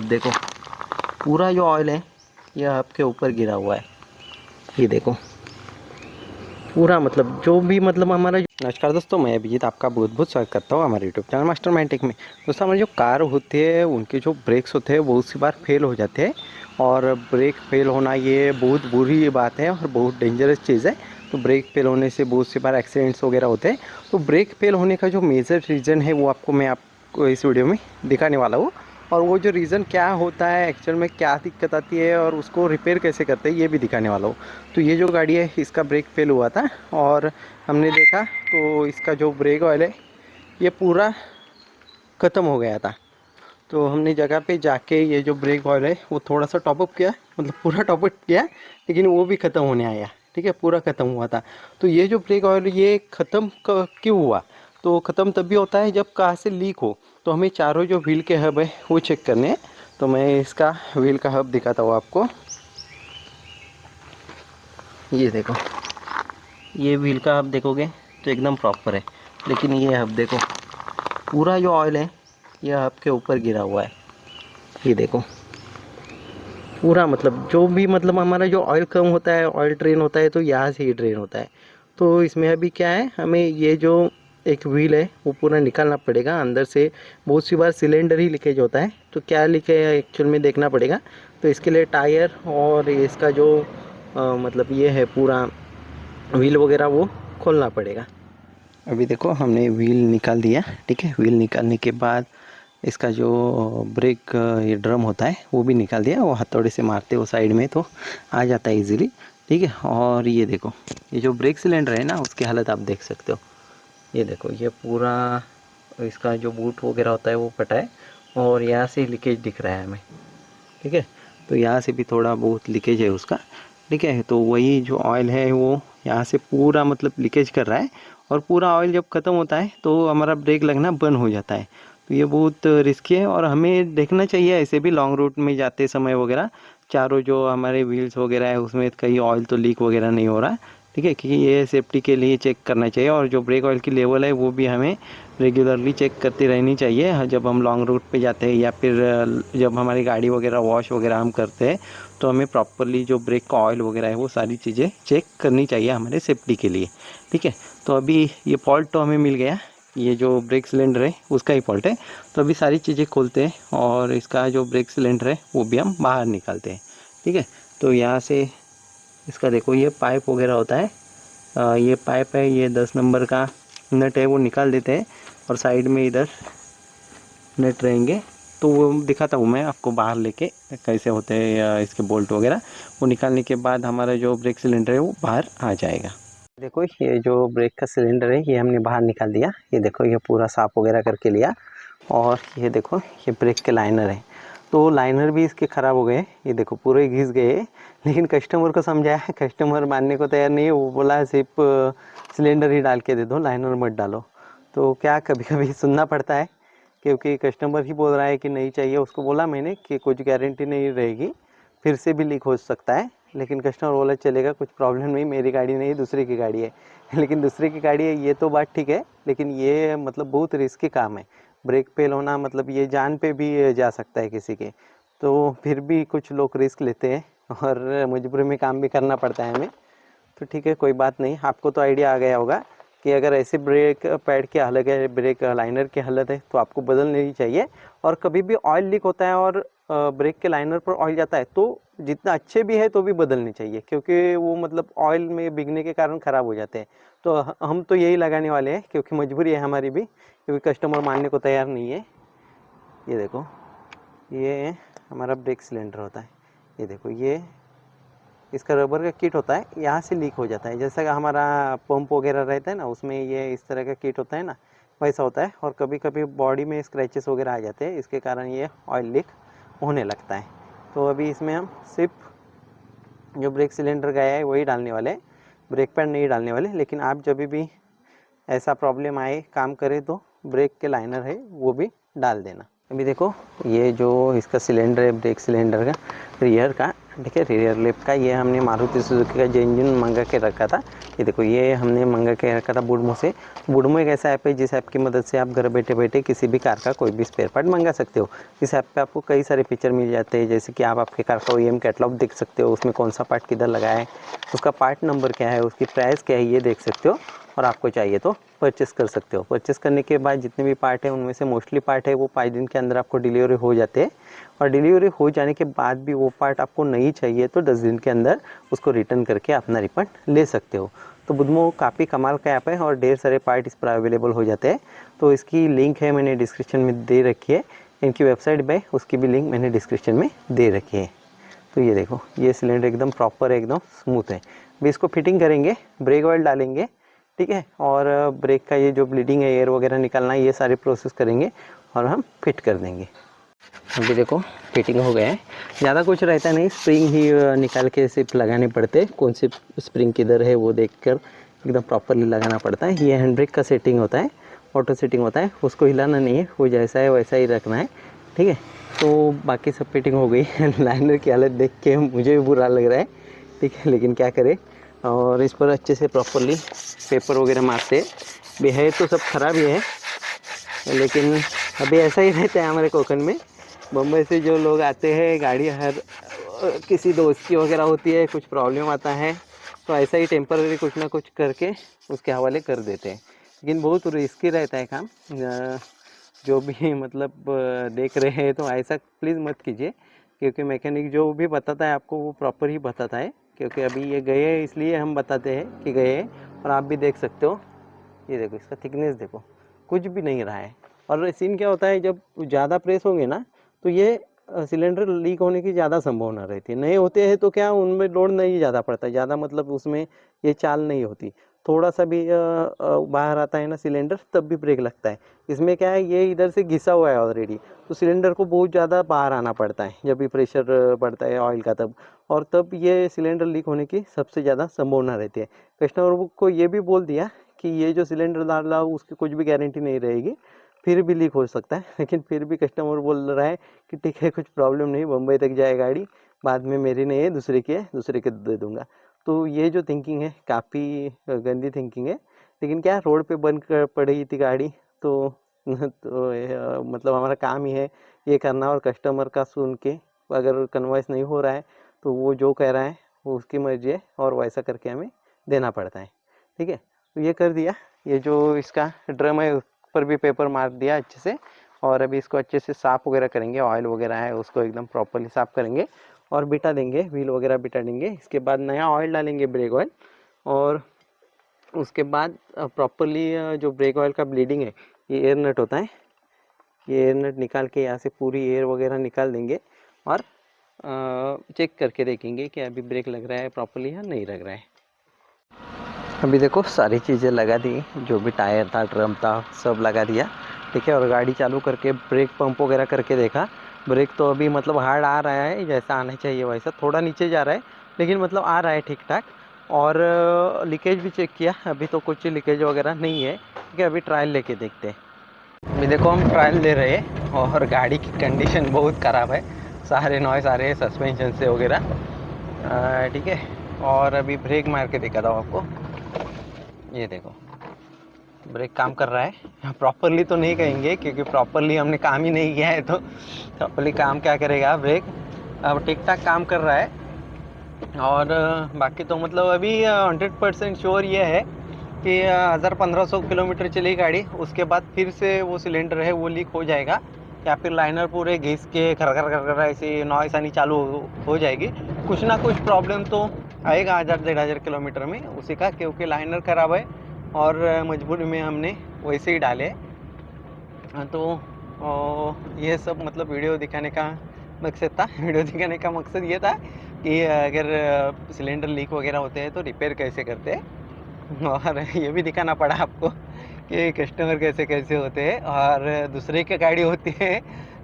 देखो, पूरा जो ऑयल है ये हब के ऊपर गिरा हुआ है। ये देखो पूरा, मतलब जो भी मतलब हमारा। नमस्कार दोस्तों, मैं अभिजीत आपका बहुत बहुत स्वागत करता हूँ हमारे यूट्यूब चैनल मास्टरमाइंड टेक में। दोस्तों, हमारी जो कार होती है उनके जो ब्रेक्स होते हैं बहुत सी बार फेल हो जाते हैं, और ब्रेक फेल होना ये बहुत बुरी बात है और बहुत डेंजरस चीज़ है। तो ब्रेक फेल होने से बहुत सी बार एक्सीडेंट्स वगैरह होते हैं। तो ब्रेक फेल होने का जो मेजर रीज़न है वो आपको मैं आपको इस वीडियो में दिखाने वाला हूँ, और वो जो रीज़न क्या होता है, एक्चुअल में क्या दिक्कत आती है और उसको रिपेयर कैसे करते हैं ये भी दिखाने वाला हूँ। तो ये जो गाड़ी है इसका ब्रेक फेल हुआ था, और हमने देखा तो इसका जो ब्रेक ऑयल है ये पूरा ख़त्म हो गया था। तो हमने जगह पे जाके ये जो ब्रेक ऑयल है वो थोड़ा सा टॉपअप किया, मतलब पूरा टॉपअप किया, लेकिन वो भी ख़त्म होने आया। ठीक है, पूरा ख़त्म हुआ था। तो ये जो ब्रेक ऑयल ये ख़त्म क्यों हुआ? तो ख़त्म तभी होता है जब कहाँ से लीक हो। तो हमें चारों जो व्हील के हब है वो चेक करने हैं। तो मैं इसका व्हील का हब दिखाता हूँ आपको। ये देखो, ये व्हील का हब देखोगे तो एकदम प्रॉपर है, लेकिन ये हब देखो, पूरा जो ऑयल है ये हब के ऊपर गिरा हुआ है। ये देखो पूरा, मतलब जो भी मतलब हमारा जो ऑयल कम होता है, ऑयल ड्रेन होता है तो यहाँ से ही ड्रेन होता है। तो इसमें अभी क्या है, हमें ये जो एक व्हील है वो पूरा निकालना पड़ेगा अंदर से। बहुत सी बार सिलेंडर ही लीकेज होता है, तो क्या लीकेज है एक्चुअल में देखना पड़ेगा। तो इसके लिए टायर और इसका जो मतलब ये है पूरा व्हील वगैरह वो खोलना पड़ेगा। अभी देखो हमने व्हील निकाल दिया। ठीक है, व्हील निकालने के बाद इसका जो ब्रेक ये ड्रम होता है वो भी निकाल दिया। वो हथौड़े से मारते हो साइड में तो आ जाता है इजीली। ठीक है, और ये देखो, ये जो ब्रेक सिलेंडर है ना उसकी हालत आप देख सकते हो। ये देखो, ये पूरा इसका जो बूट वगैरह होता है वो फटा है, और यहाँ से लीकेज दिख रहा है हमें। ठीक है, तो यहाँ से भी थोड़ा बहुत लीकेज है उसका। ठीक है, तो वही जो ऑयल है वो यहाँ से पूरा मतलब लीकेज कर रहा है, और पूरा ऑयल जब ख़त्म होता है तो हमारा ब्रेक लगना बंद हो जाता है। तो ये बहुत रिस्की है, और हमें देखना चाहिए ऐसे भी लॉन्ग रूट में जाते समय वगैरह चारों जो हमारे व्हील्स वगैरह है उसमें कहीं ऑयल तो लीक वगैरह नहीं हो रहा है। ठीक है, क्योंकि ये सेफ्टी के लिए चेक करना चाहिए, और जो ब्रेक ऑयल की लेवल है वो भी हमें रेगुलरली चेक करती रहनी चाहिए जब हम लॉन्ग रूट पे जाते हैं, या फिर जब हमारी गाड़ी वगैरह वॉश वगैरह हम करते हैं तो हमें प्रॉपरली जो ब्रेक का ऑयल वगैरह है वो सारी चीज़ें चेक करनी चाहिए हमारे सेफ्टी के लिए। ठीक है, तो अभी ये फॉल्ट तो हमें मिल गया, ये जो ब्रेक सिलेंडर है उसका ही फॉल्ट है। तो अभी सारी चीज़ें खोलते हैं और इसका जो ब्रेक सिलेंडर है वो भी हम बाहर निकालते हैं। ठीक है, तो यहाँ से इसका देखो ये पाइप वगैरह होता है, ये पाइप है, ये 10 नंबर का नट है वो निकाल देते हैं, और साइड में इधर नट रहेंगे। तो वो दिखाता हूँ मैं आपको बाहर लेके कैसे होते हैं इसके बोल्ट वगैरह। वो निकालने के बाद हमारा जो ब्रेक सिलेंडर है वो बाहर आ जाएगा। देखो, ये जो ब्रेक का सिलेंडर है ये हमने बाहर निकाल दिया। ये देखो, ये पूरा साफ़ वगैरह करके लिया, और ये देखो ये ब्रेक के लाइनर है। तो लाइनर भी इसके ख़राब हो गए, ये देखो पूरे घिस गए। लेकिन कस्टमर को समझाया, कस्टमर मानने को तैयार नहीं है। वो बोला सिर्फ सिलेंडर ही डाल के दे दो, लाइनर मत डालो। तो क्या कभी कभी सुनना पड़ता है, क्योंकि कस्टमर ही बोल रहा है कि नहीं चाहिए। उसको बोला मैंने कि कुछ गारंटी नहीं रहेगी, फिर से भी लीक हो सकता है। लेकिन कस्टमर बोला चलेगा, कुछ प्रॉब्लम नहीं, मेरी गाड़ी नहीं दूसरे की गाड़ी है। लेकिन दूसरे की गाड़ी है ये तो बात ठीक है, लेकिन ये मतलब बहुत रिस्की काम है। ब्रेक फेल होना मतलब ये जान पे भी जा सकता है किसी के। तो फिर भी कुछ लोग रिस्क लेते हैं, और मजबूरी में काम भी करना पड़ता है हमें। तो ठीक है, कोई बात नहीं। आपको तो आइडिया आ गया होगा कि अगर ऐसे ब्रेक पैड की हालत है, ब्रेक लाइनर की हालत है, तो आपको बदलनी चाहिए। और कभी भी ऑयल लीक होता है और ब्रेक के लाइनर पर ऑयल जाता है तो जितना अच्छे भी है तो भी बदलनी चाहिए, क्योंकि वो मतलब ऑयल में भीगने के कारण ख़राब हो जाते हैं। तो हम तो यही लगाने वाले हैं, क्योंकि मजबूरी है हमारी भी, क्योंकि कस्टमर मानने को तैयार नहीं है। ये देखो, ये हमारा ब्रेक सिलेंडर होता है। ये देखो, ये इसका रबर का किट होता है, यहाँ से लीक हो जाता है। जैसा कि हमारा पंप वगैरह रहता है ना, उसमें ये इस तरह का किट होता है ना, वैसा होता है। और कभी कभी बॉडी में स्क्रैचेस वगैरह आ जाते हैं, इसके कारण ये ऑयल लीक होने लगता है। तो अभी इसमें हम सिर्फ जो ब्रेक सिलेंडर गया है वही डालने वाले हैं, ब्रेक पैड नहीं डालने वाले। लेकिन आप जब भी ऐसा प्रॉब्लम आए, काम करे, तो ब्रेक के लाइनर है वो भी डाल देना। अभी देखो, ये जो इसका सिलेंडर है ब्रेक सिलेंडर का रियर का, ठीक है, रियर लिफ्ट का। ये हमने मारुति सुजुकी का जो इंजन मंगा के रखा था, ये देखो ये हमने मंगा के रखा था वुडमो से। वुडमो एक ऐसा ऐप है जिस ऐप की मदद से आप घर बैठे बैठे किसी भी कार का कोई भी स्पेयर पार्ट मंगा सकते हो। इस ऐप पे आपको कई सारे फीचर मिल जाते हैं, जैसे कि आप आपके कार का OEM कैटलॉग देख सकते हो, उसमें कौन सा पार्ट किधर लगा है, उसका पार्ट नंबर क्या है, उसकी प्राइस क्या है, ये देख सकते हो। और आपको चाहिए तो परचेस कर सकते हो। परचेस करने के बाद जितने भी पार्ट हैं उनमें से मोस्टली पार्ट है वो 5 दिन के अंदर आपको डिलीवरी हो जाते हैं। और डिलीवरी हो जाने के बाद भी वो पार्ट आपको नहीं चाहिए तो 10 दिन के अंदर उसको रिटर्न करके अपना रिफंड ले सकते हो। तो बुडमो काफ़ी कमाल का ऐप है और ढेर सारे पार्ट इस पर अवेलेबल हो जाते हैं। तो इसकी लिंक है मैंने डिस्क्रिप्शन में दे रखी है, इनकी वेबसाइट पे उसकी भी लिंक मैंने डिस्क्रिप्शन में दे रखी है। तो ये देखो ये सिलेंडर एकदम प्रॉपर है, एकदम स्मूथ है। भी इसको फिटिंग करेंगे, ब्रेक ऑयल डालेंगे, ठीक है, और ब्रेक का ये जो ब्लीडिंग है, एयर वगैरह निकालना है, ये सारे प्रोसेस करेंगे और हम फिट कर देंगे। अभी देखो फिटिंग हो गया है, ज़्यादा कुछ रहता नहीं, स्प्रिंग ही निकाल के सिर्फ लगाने पड़ते हैं। कौन सी स्प्रिंग किधर है वो देखकर एकदम प्रॉपरली लगाना पड़ता है। ये हैंड ब्रेक का सेटिंग होता है, ऑटो सेटिंग होता है, उसको हिलाना नहीं है, वो जैसा है वैसा ही रखना है, ठीक है। तो बाकी सब फिटिंग हो गई। लाइनर की हालत देख के मुझे भी बुरा लग रहा है, ठीक है, लेकिन क्या करें। और इस पर अच्छे से प्रॉपरली पेपर वगैरह मारते भी है, तो सब खराब ही है, लेकिन अभी ऐसा ही रहता है हमारे कोकण में। बम्बई से जो लोग आते हैं, गाड़ी हर किसी दोस्त की वगैरह होती है, कुछ प्रॉब्लम आता है तो ऐसा ही टेम्पररी कुछ ना कुछ करके उसके हवाले कर देते हैं। लेकिन बहुत रिस्की रहता है काम। जो भी मतलब देख रहे हैं तो ऐसा प्लीज़ मत कीजिए, क्योंकि मैकेनिक जो भी बताता है आपको वो प्रॉपर ही बताता है। क्योंकि अभी ये गए हैं इसलिए हम बताते हैं कि गए हैं, और आप भी देख सकते हो। ये देखो इसका थिकनेस देखो, कुछ भी नहीं रहा है। और सीन क्या होता है, जब ज़्यादा प्रेस होंगे ना तो ये सिलेंडर लीक होने की ज़्यादा संभावना रहती है। नए होते हैं तो क्या उनमें लोड नहीं ज़्यादा पड़ता है, ज़्यादा मतलब उसमें ये चाल नहीं होती। थोड़ा सा भी बाहर आता है ना सिलेंडर, तब भी ब्रेक लगता है। इसमें क्या है, ये इधर से घिसा हुआ है ऑलरेडी, तो सिलेंडर को बहुत ज़्यादा बाहर आना पड़ता है जब भी प्रेशर बढ़ता है ऑयल का तब। और तब ये सिलेंडर लीक होने की सबसे ज़्यादा संभावना रहती है। कस्टमर को ये भी बोल दिया कि ये जो सिलेंडर डाला उसकी कुछ भी गारंटी नहीं रहेगी, फिर भी लीक हो सकता है। लेकिन फिर भी कस्टमर बोल रहा है कि ठीक है कुछ प्रॉब्लम नहीं, बम्बई तक जाए गाड़ी, बाद में मेरी नहीं है दूसरे की है, दूसरे के दे दूंगा। तो ये जो थिंकिंग है काफ़ी गंदी थिंकिंग है। लेकिन क्या रोड पे बंद कर पड़ी थी गाड़ी, तो मतलब हमारा काम ही है ये करना, और कस्टमर का सुन के अगर कन्वाइस नहीं हो रहा है तो वो जो कह रहा है वो उसकी मर्जी है, और वैसा करके हमें देना पड़ता है, ठीक है। तो ये कर दिया। ये जो इसका ड्रम है उस पर भी पेपर मार दिया अच्छे से, और अभी इसको अच्छे से साफ़ वगैरह करेंगे, ऑयल वगैरह है उसको एकदम प्रॉपरली साफ़ करेंगे और बिठा देंगे, व्हील वगैरह बिठा देंगे। इसके बाद नया ऑयल डालेंगे, ब्रेक ऑयल, और उसके बाद प्रॉपरली जो ब्रेक ऑयल का ब्लीडिंग है, ये एयर नट होता है, ये एयर नट निकाल के यहाँ से पूरी एयर वगैरह निकाल देंगे, और चेक करके देखेंगे कि अभी ब्रेक लग रहा है प्रॉपरली या नहीं लग रहा है। अभी देखो सारी चीज़ें लगा दी, जो भी टायर था, ड्रम था, सब लगा दिया, ठीक है। और गाड़ी चालू करके ब्रेक पंप वगैरह करके देखा, ब्रेक तो अभी मतलब हार्ड आ रहा है, जैसा आना चाहिए वैसा, थोड़ा नीचे जा रहा है लेकिन मतलब आ रहा है ठीक ठाक। और लीकेज भी चेक किया, अभी तो कुछ लीकेज वगैरह नहीं है, ठीक है। अभी ट्रायल लेके देखते हैं। अभी देखो हम ट्रायल ले रहे हैं, और गाड़ी की कंडीशन बहुत ख़राब है, सारे नॉइस आ रहे हैं सस्पेंशन से वगैरह, ठीक है। और अभी ब्रेक मार के दिखाता हूँ आपको, ये देखो ब्रेक काम कर रहा है। प्रॉपरली तो नहीं कहेंगे क्योंकि प्रॉपरली हमने काम ही नहीं किया है, तो प्रॉपरली काम क्या करेगा ब्रेक। अब ठीक ठाक काम कर रहा है। और बाकी तो मतलब अभी 100% श्योर ये है कि 1000-1500 किलोमीटर चली गाड़ी, उसके बाद फिर से वो सिलेंडर है वो लीक हो जाएगा, या फिर लाइनर पूरे घिस के खर खर ऐसी नॉइस आनी चालू हो जाएगी। कुछ ना कुछ प्रॉब्लम तो आएगा 1000-1500 किलोमीटर में उसी का, क्योंकि लाइनर ख़राब है और मजबूरी में हमने वैसे ही डाले। तो ये सब मतलब वीडियो दिखाने का मकसद था। वीडियो दिखाने का मकसद ये था कि अगर सिलेंडर लीक वगैरह होते हैं तो रिपेयर कैसे करते हैं, और ये भी दिखाना पड़ा आपको कि कस्टमर कैसे कैसे होते हैं, और दूसरे की गाड़ी होती है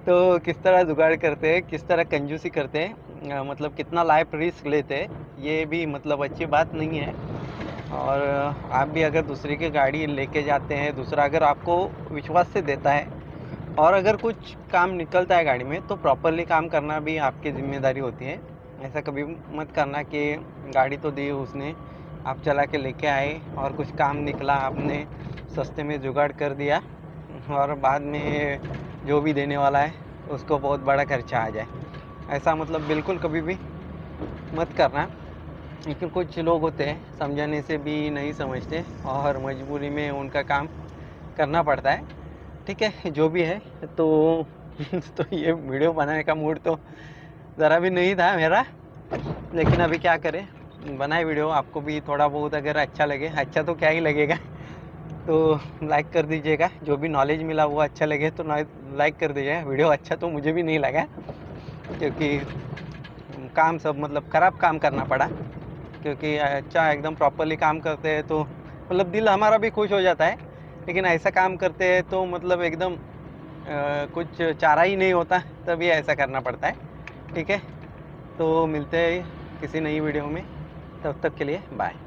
तो किस तरह जुगाड़ करते हैं, किस तरह कंजूसी करते हैं, मतलब कितना लाइफ रिस्क लेते हैं, ये भी मतलब अच्छी बात नहीं है। और आप भी अगर दूसरे की गाड़ी लेके जाते हैं, दूसरा अगर आपको विश्वास से देता है, और अगर कुछ काम निकलता है गाड़ी में तो प्रॉपरली काम करना भी आपकी जिम्मेदारी होती है। ऐसा कभी मत करना कि गाड़ी तो दी उसने, आप चला के लेके आए और कुछ काम निकला, आपने सस्ते में जुगाड़ कर दिया और बाद में जो भी देने वाला है उसको बहुत बड़ा खर्चा आ जाए। ऐसा मतलब बिल्कुल कभी भी मत करना। लेकिन कुछ लोग होते हैं समझाने से भी नहीं समझते और मजबूरी में उनका काम करना पड़ता है। ठीक है, जो भी है तो तो ये वीडियो बनाने का मूड तो ज़रा भी नहीं था मेरा, लेकिन अभी क्या करें, बनाए वीडियो। आपको भी थोड़ा बहुत अगर अच्छा लगे, अच्छा तो क्या ही लगेगा, तो लाइक कर दीजिएगा। जो भी नॉलेज मिला वो अच्छा लगे तो लाइक कर दीजिएगा। वीडियो अच्छा तो मुझे भी नहीं लगा, क्योंकि काम सब मतलब ख़राब काम करना पड़ा। क्योंकि अच्छा एकदम प्रॉपरली काम करते हैं तो मतलब दिल हमारा भी खुश हो जाता है, लेकिन ऐसा काम करते हैं तो मतलब एकदम कुछ चारा ही नहीं होता, तभी ऐसा करना पड़ता है। ठीक है, तो मिलते हैं किसी नई वीडियो में, तब तक के लिए बाय।